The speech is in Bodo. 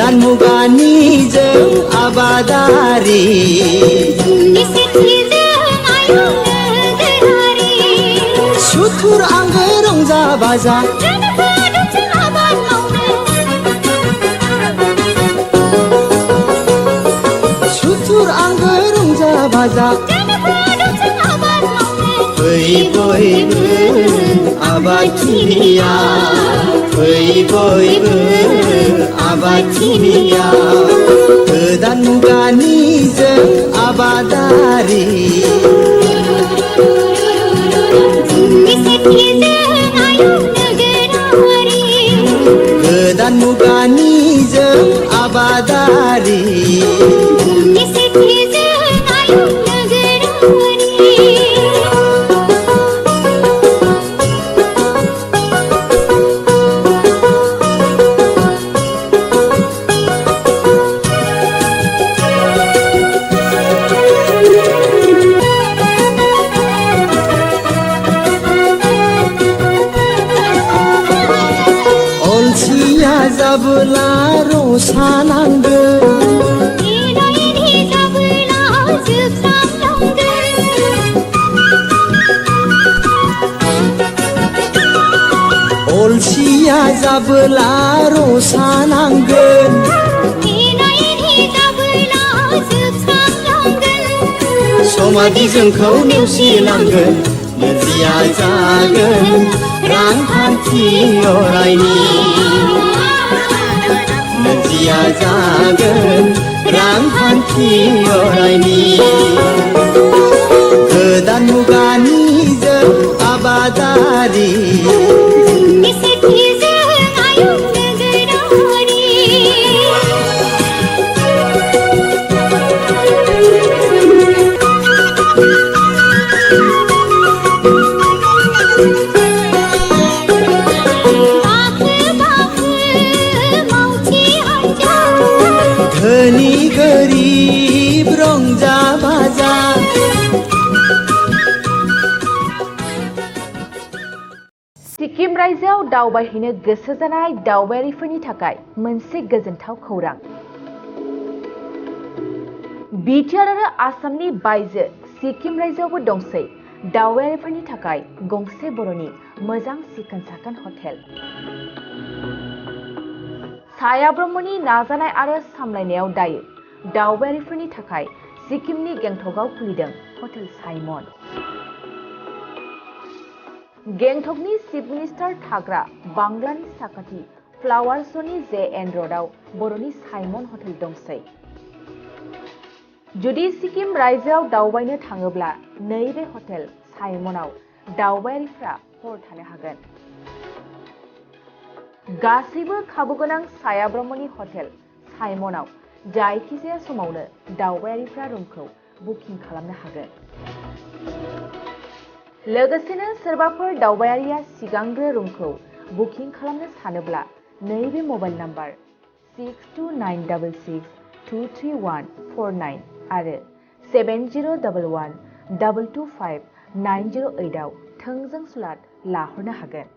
गोदान मुगानि जों आबादारि सुथुर आंगो रंजा बाजा सुथुर आंगो रंजा बाजा फै बयबो आबादथिलिया फै बयबो आबादथिलिया गोदान मुगानि जों आबादारि गोदान मुगानि जों आबादारि अलसिया जाबोला रसा नांगोन अलसिया जाबोला रसा नांगोन समादि जोंखौ नेवसिलांगोन नोरजिया जागोन रांखान्थि अरायनि नोरजिया जागोन रांखान्थि अरायनि गोदान मुगानि जों आबादारि धनी गोरिब रंजा बाजा सिक्किम रायजोआव दावबायहैनो गोसो जानाय दावबायारिफोरनि थाखाय मोनसे गोजोनथाव खौरां। बिटिआर आरो आसामनि बायजो सिक्किम रायजोआवबो दंसै दावबायारिफोरनि थाखाय गंसे बर'नि मोजां सिखोन साखोन हटेल। साया ब्रह्मनि नाजानाय आरो सामलायनायाव दायो दावबायारिफोरनि थाखाय सिक्किमनि गेंटकआव खुलिदों हटेल साइमन। गेंटकनि चिफ मिनिस्टार थाग्रा बांलानि साखाथि फ्लावार श'नि JN र'डआव बर'नि साइमन हटेल दंसै। जुदि सिक्किम रायजोआव दावबायनो थाङोब्ला नैबे हटेल साइमनआव दावबायारिफ्रा हर थानो हागोन। गासैबो खाबुगोनां साया ब्रह्मनि हटेल साइमनआव जायखिजाया समावनो दावबायारिफ्रा रुमखौ बुकिं खालामनो हागोन। लोगोसेनो सोरबाफोर दावबायारिया सिगांग्रो रुमखौ बुकिं खालामनो सानोब्ला नैबे मबाइल नाम्बार 6291623149 आरो 7011225908 आव थोंजों स्लट लाहरनो हागोन।